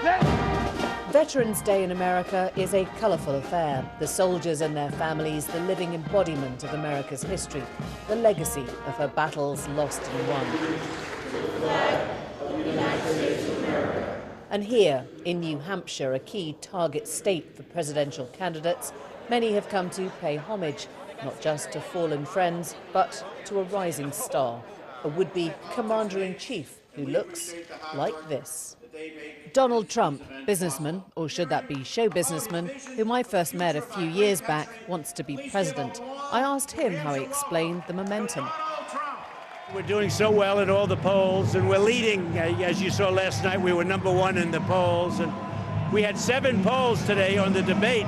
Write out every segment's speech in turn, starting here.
Veterans Day in America is a colourful affair. The soldiers and their families, the living embodiment of America's history, the legacy of her battles lost and won. And here, in New Hampshire, a key target state for presidential candidates, many have come to pay homage, not just to fallen friends, but to a rising star, a would-be commander-in-chief who looks like this. Donald Trump, businessman, or should that be show businessman, whom I first met a few years back, wants to be president. I asked him how he explained the momentum. We're doing so well at all the polls, and we're leading. As you saw last night, we were #1 in the polls, and we had 7 polls today on the debate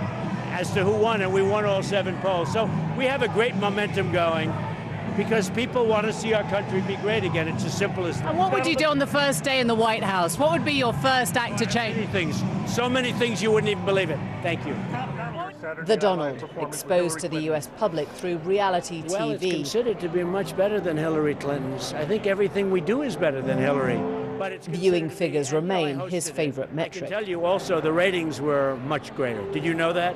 as to who won, and we won all 7 polls. So we have a great momentum going, because people want to see our country be great again. It's as simple as that. And what would you do on the first day in the White House? What would be your first act to change? Many things. So many things you wouldn't even believe it. Thank you. The Donald, exposed to the US public through reality TV. Well, it's considered to be much better than Hillary Clinton's. I think everything we do is better than Hillary. But it's viewing figures remain his favorite metric. I can tell you also the ratings were much greater. Did you know that?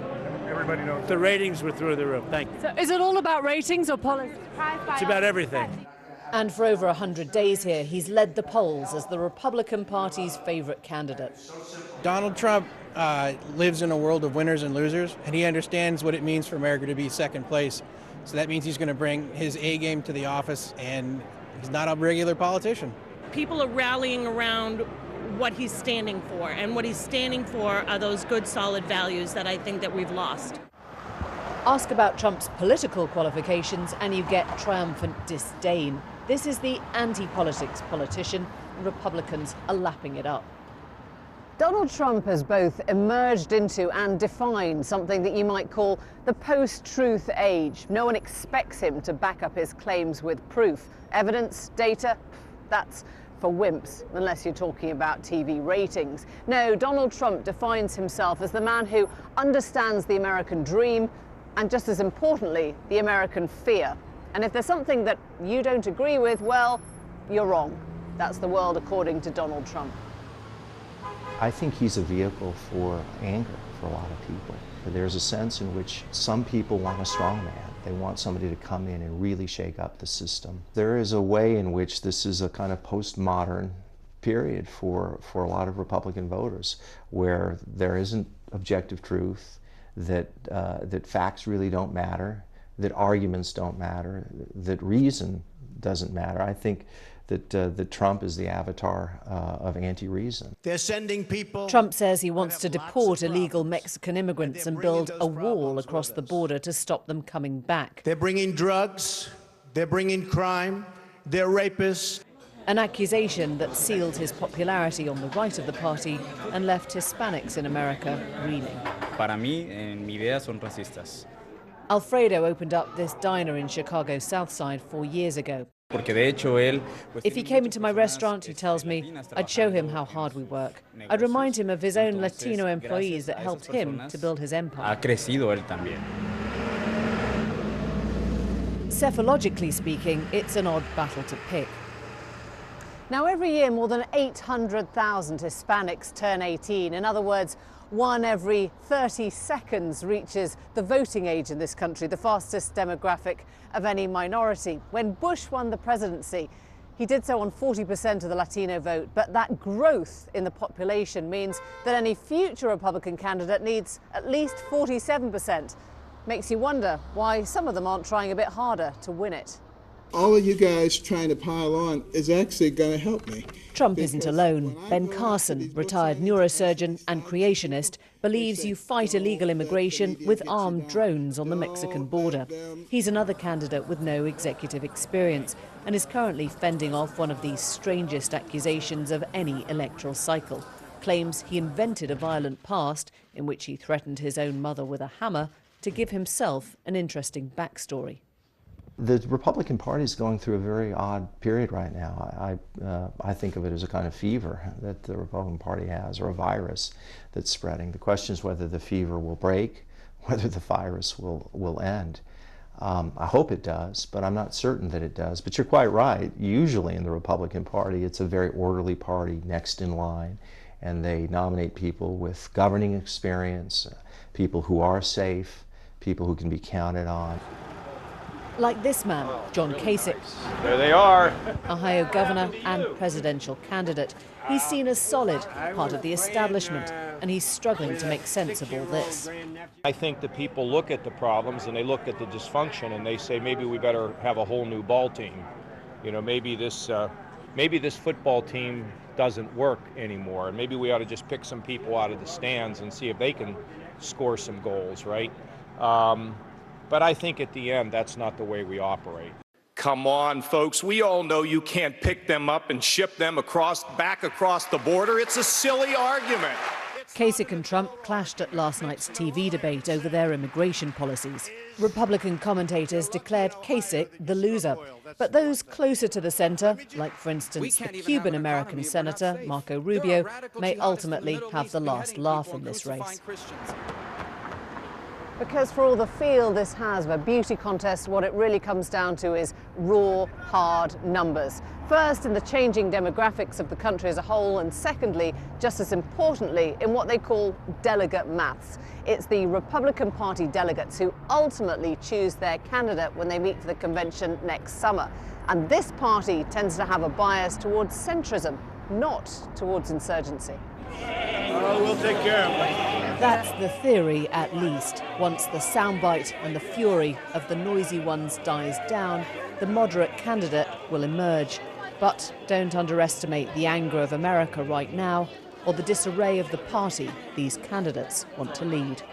Everybody knows. The ratings were through the roof. Thank you. So is it all about ratings or politics? It's about everything. And for over 100 days here, he's led the polls as the Republican Party's favorite candidate. Donald Trump lives in a world of winners and losers, and he understands what it means for America to be second place. So that means he's going to bring his A game to the office, and he's not a regular politician. People are rallying around what he's standing for, and what he's standing for are those good, solid values that I think that we've lost. Ask about Trump's political qualifications and you get triumphant disdain. This is the anti-politics politician, and Republicans are lapping it up. Donald Trump has both emerged into and defined something that you might call the post-truth age. No one expects him to back up his claims with proof. Evidence, data, that's for wimps, unless you're talking about TV ratings. No, Donald Trump defines himself as the man who understands the American dream and, just as importantly, the American fear. And if there's something that you don't agree with, well, you're wrong. That's the world according to Donald Trump. I think he's a vehicle for anger for a lot of people. There's a sense in which some people want a strong man. They want somebody to come in and really shake up the system. There is a way in which this is a kind of postmodern period for a lot of Republican voters, where there isn't objective truth, that facts really don't matter, that arguments don't matter, that reason doesn't matter. I think that Trump is the avatar of anti-reason. They're sending people. Trump says he wants to deport illegal Mexican immigrants and build a wall across the border to stop them coming back. They're bringing drugs, they're bringing crime, they're rapists. An accusation that sealed his popularity on the right of the party and left Hispanics in America reeling. Para mí, mi idea son racistas. Alfredo opened up this diner in Chicago's South Side 4 years ago. If he came into my restaurant, he tells me, I'd show him how hard we work. I'd remind him of his own Latino employees that helped him to build his empire. Cephalogically speaking, it's an odd battle to pick. Now, every year, more than 800,000 Hispanics turn 18. In other words, 1 every 30 seconds reaches the voting age in this country, the fastest demographic of any minority. When Bush won the presidency, he did so on 40% of the Latino vote, but that growth in the population means that any future Republican candidate needs at least 47%. Makes you wonder why some of them aren't trying a bit harder to win it. All of you guys trying to pile on is actually going to help me. Trump isn't alone. Ben Carson, retired neurosurgeon and creationist, believes you fight illegal immigration with armed drones on the Mexican border. He's another candidate with no executive experience and is currently fending off one of the strangest accusations of any electoral cycle. Claims he invented a violent past in which he threatened his own mother with a hammer to give himself an interesting backstory. The Republican Party is going through a very odd period right now. I think of it as a kind of fever that the Republican Party has, or a virus that's spreading. The question is whether the fever will break, whether the virus will end. I hope it does, but I'm not certain that it does. But you're quite right. Usually in the Republican Party, it's a very orderly party, next in line. and they nominate people with governing experience, people who are safe, people who can be counted on. Like this man, John Kasich. There they are. Ohio governor and presidential candidate. He's seen as solid, part of the establishment, and he's struggling to make sense of all this. I think that people look at the problems and they look at the dysfunction and they say maybe we better have a whole new ball team. You know, maybe this football team doesn't work anymore, and maybe we ought to just pick some people out of the stands and see if they can score some goals, right? But I think at the end, that's not the way we operate. Come on, folks. We all know you can't pick them up and ship them back across the border. It's a silly argument. Kasich and Trump clashed at last night's TV debate over their immigration policies. Republican commentators declared Kasich the loser. But those closer to the centre, like for instance the Cuban-American Senator Marco Rubio, may ultimately have the last laugh in this race. Because for all the feel this has of a beauty contest, what it really comes down to is raw, hard numbers. First, in the changing demographics of the country as a whole, and secondly, just as importantly, in what they call delegate maths. It's the Republican Party delegates who ultimately choose their candidate when they meet for the convention next summer. And this party tends to have a bias towards centrism, not towards insurgency. Oh, we'll take care of it. That's the theory, at least. Once the soundbite and the fury of the noisy ones dies down, the moderate candidate will emerge. But don't underestimate the anger of America right now, or the disarray of the party these candidates want to lead.